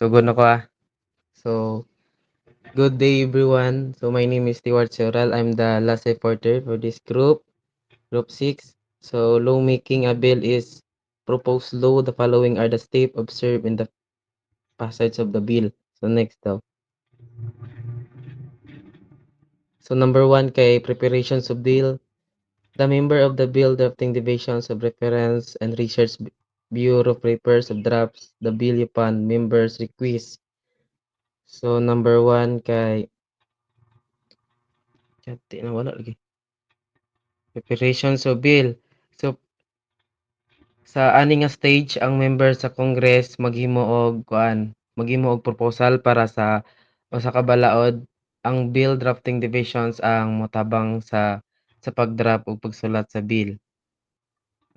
Tugon ako, So, good day everyone. So, my name is Stewart Seral. I'm the last reporter for this Group 6. So, lawmaking a bill is proposed law. The following are the steps observed in the passage of the bill. So, next daw. So, number one kay preparations of bill. The member of the bill drafting divisions of reference and research bureau prepares of drafts the bill upon members' request. So, number one kay Chati na wala lagi. Preparations of bill. So, sa ani nga stage ang member sa Congress maghimo og proposal para sa usa ka balaod. Ang bill drafting divisions ang motabang sa pagdraft ug pagsulat sa bill.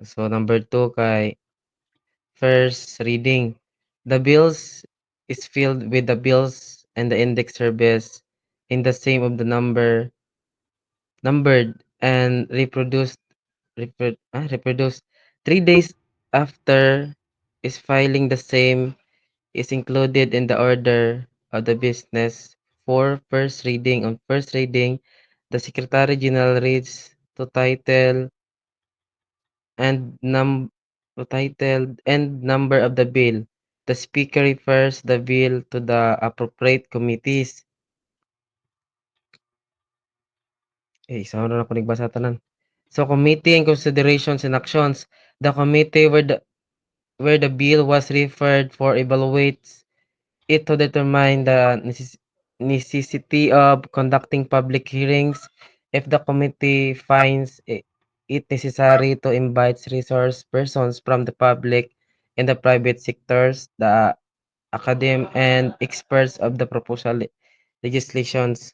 So number two kay first reading. The bills is filled with the bills and the index service in the same of the numbered and reproduced 3 days after is filing. The same is included in the order of the business for first reading. On first reading, the Secretary General reads to and num title and number of the bill. The speaker refers the bill to the appropriate committees. Isa na ako nagbasa tanan. So committee and considerations and actions. The committee where the bill was referred for evaluates it to determine the necessity of conducting public hearings. If the committee finds it necessary to invite resource persons from the public and the private sectors, the academy and experts of the proposal legislations.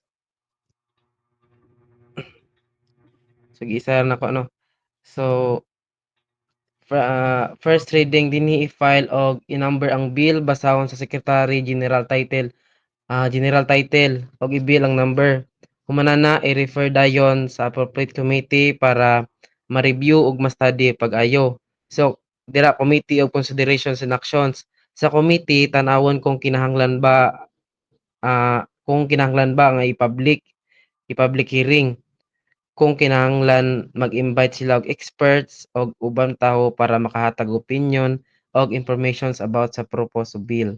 So isa na ko ano. So first reading dinhi i-file og i-number ang bill basahon sa Secretary General title og i-bill ang number. Humanana i-refer dayon sa appropriate committee para ma-review ug ma-study pag-ayo. So dira committee of considerations and actions. Sa committee tan-awon kung kinahanglan ba nga i-public hearing, kung kinahanglan mag-invite sila og experts og ubang tawo para makahatag opinion og informations about sa proposed bill.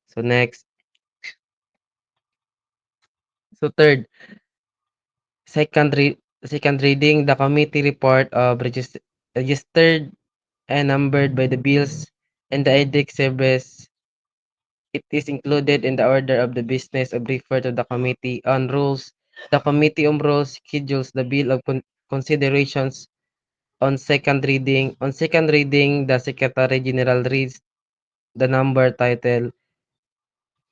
So next. So third, second reading, the committee report of registered and numbered by the bills and the index service. It is included in the order of the business of refer to the committee on rules. The committee on rules schedules the bill of considerations on second reading. On second reading, the Secretary General reads the number, title,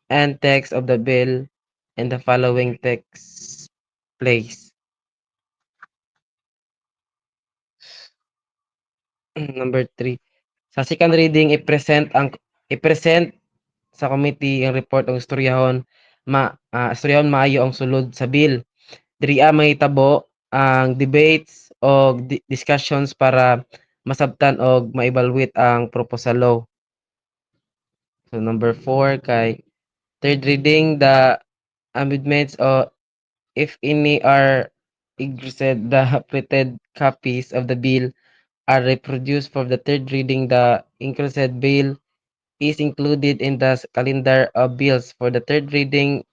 and text of the bill, and the following text plays. Number three. Sa second reading, i-present sa committee ang report ang istoryahon maayo ang sulod sa bill. Diriya mahitabo ang debates o discussions para masabtan og ma-evaluate ang proposal law. So number four kay third reading, the amendments o if any are exhausted, the printed copies of the bill are reproduced for the third reading. The included bill is included in the calendar of bills for the third reading,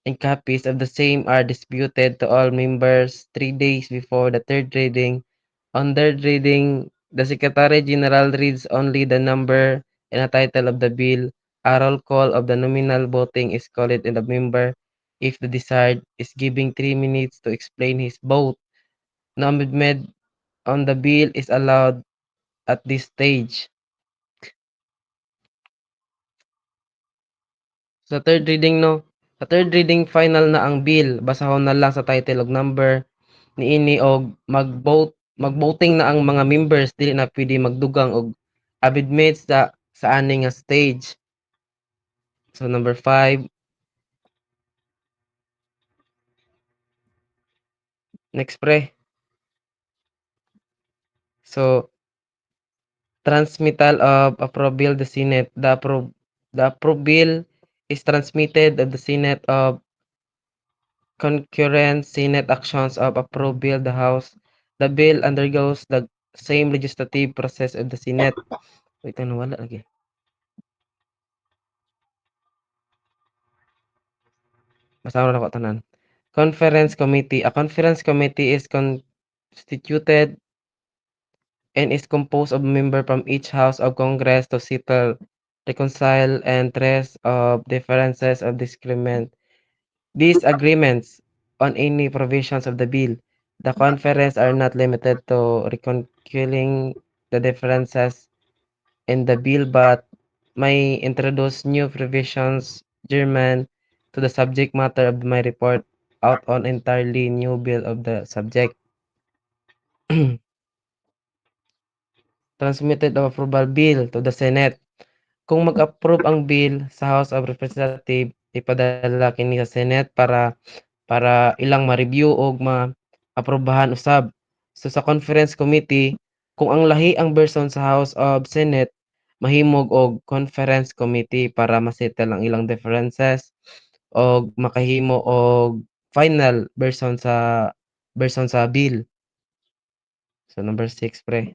and copies of the same are distributed to all members 3 days before the third reading. On third reading, the Secretary General reads only the number and a title of the bill. A roll call of the nominal voting is called in the member if the desired is giving 3 minutes to explain his vote. No amendment on the bill is allowed at this stage. Sa third reading no, sa third reading final na ang bill, basahon na lang sa title ug number niini og mag-voting na ang mga members, dili na pwede magdugang og amendments sa ani nga stage. So number five, next pre. So transmittal of approval the Senate. The approved bill is transmitted of the Senate of concurrent Senate actions of approved bill the House. The bill undergoes the same legislative process of the Senate. Wait, ano wala lagi. Basahan ko tanan. Conference committee. A conference committee is constituted and is composed of members from each house of Congress to settle, reconcile, and redress of differences of disagreement. These agreements on any provisions of the bill. The conference are not limited to reconciling the differences in the bill but may introduce new provisions german to the subject matter of my report out on entirely new bill of the subject. Transmitted of approval bill to the Senate. Kung mag-approve ang bill sa House of Representative, ipadala kini sa Senate para ilang ma-review og maaprubahan usab. So sa conference committee, kung ang lahi ang version sa House of Senate, mahimog og conference committee para ma-settle ang ilang differences og makahimo og final version sa bill. So number 6 pre.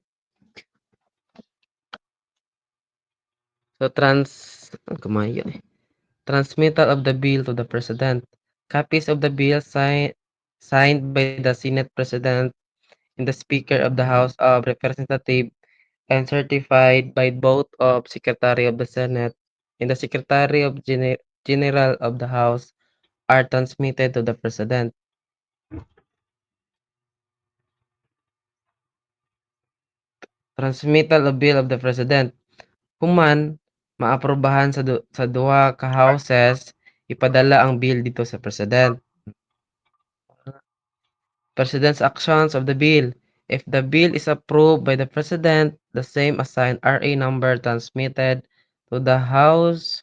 So kumayo eh. Transmittal of the bill to the President. Copies of the bill signed by the Senate President and the Speaker of the House of Representatives and certified by both of Secretary of the Senate and the Secretary of General of the House are transmitted to the President. Transmittal of bill of the President. Human maaprubahan sa duha ka houses, ipadala ang bill dito sa President. President's actions of the bill. If the bill is approved by the President, the same assigned RA number transmitted to the House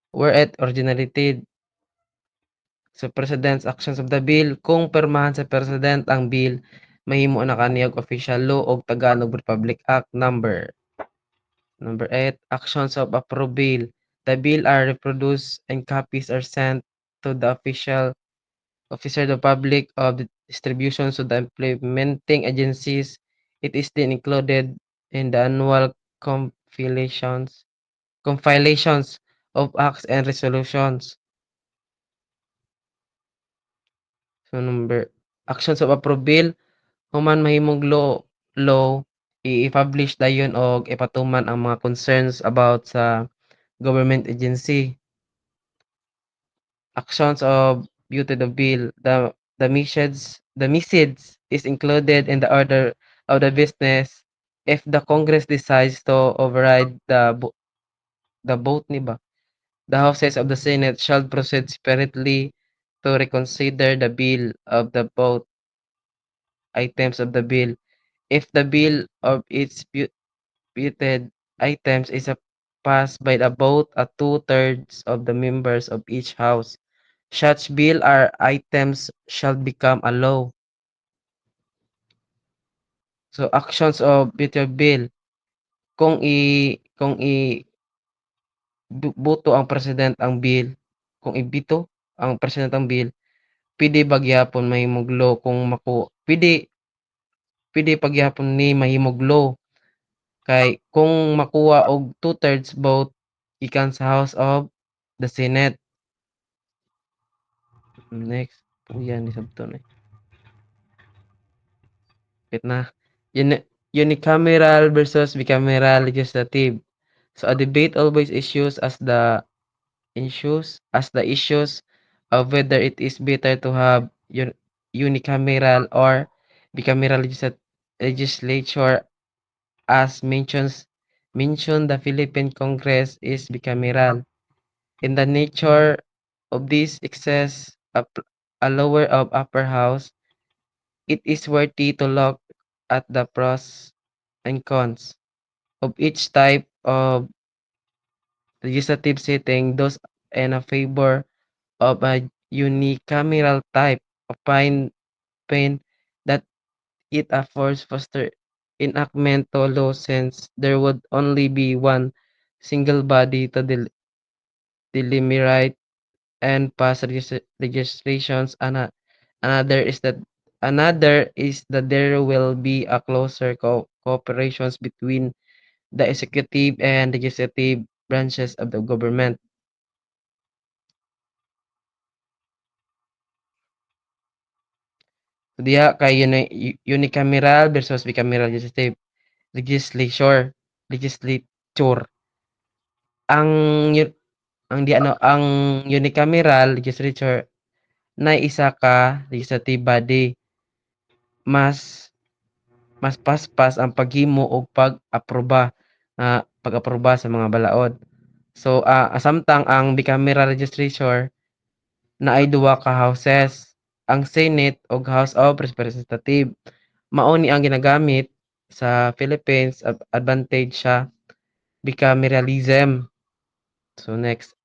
where it originated. So, President's actions of the bill. Kung permahan sa President ang bill, mahimo na kaniyog official law og Tagalog Republic Act number. Number 8, actions of approved bill. The bill are reproduced and copies are sent to the officer of the public of the distribution to the implementing agencies. It is then included in the annual compilations of acts and resolutions. So number actions of approved bill, human mahimong law i-publish dayon og ipatuman ang mga concerns about sa government agency. Actions of beauty the bill. The message is included in the order of the business if the Congress decides to override the vote ni ba. The houses of the Senate shall proceed separately to reconsider the bill of the both items of the bill. If the bill of its disputed items is passed by a vote at two-thirds of the members of each house, such bill or items shall become a law. So actions of veto bill, kung boto ang president ang bill, kung ibito ang president ang bill, pwede ba gyapon mahimong law kung pwede pa gyapon ni mahimong law kay kung makuha og two-thirds vote gikan sa House of the Senate. Next, yan ni sabton eh. Wait na. Unicameral versus bicameral legislative. So a debate always issues of whether it is better to have unicameral or bicameral legislature as mentioned the Philippine Congress is bicameral. In the nature of this excess a lower of upper house, it is worthy to look at the pros and cons of each type of legislative setting. Those in a favor of a unicameral type opine that it affords faster enactment to law since there would only be one single body to deliberate and pass legislations. Another is that there will be a closer cooperations between the executive and legislative branches of the government. So diha kay unicameral versus bicameral legislature legislature. Ang yu- ang unicameral legislature na isa ka legislative body, mas mas paspas ang paghimo og pag-aproba sa mga balaod. So, samtang ang bicameral legislature naay duha ka houses, ang Senate ug House of Representative. Mao ni ang ginagamit sa Philippines, advantage siya bicameralism. So, next.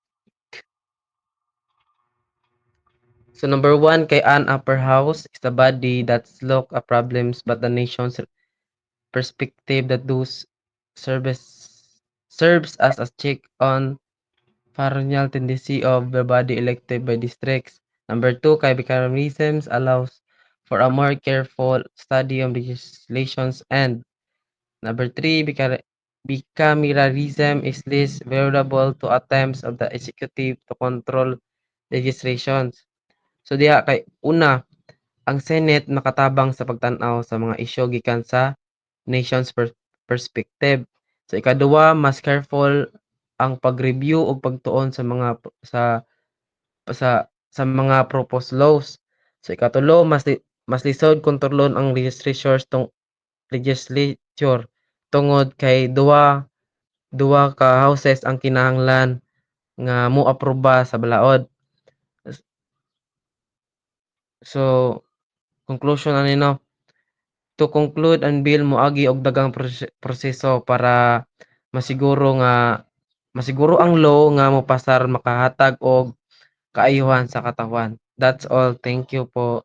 So, number one kay an upper house is the body that's look at problems but the nation's perspective that those service serves as a check on perennial tendency of the body elected by districts. Number two, kay bicameralism allows for a more careful study of legislations, and number three, bicameralism is less vulnerable to attempts of the executive to control legislations. So diha kay una, ang Senate makatabang sa pagtan-aw sa mga isyu gikan sa nation's perspective. So ikaduha, mas careful ang pag-review o pagtuon sa mga sa mga proposed laws. So ikatulo, mas lisod kontrolon ang legislature tungod kay duwa duwa ka houses ang kinahanglan nga moaproba sa balaod. So conclusion ani no, to conclude ang bill moagi og daghang proseso para masiguro nga masiguro ang law nga mopasar makahatag og kaayuhan sa katawan. That's all. Thank you po.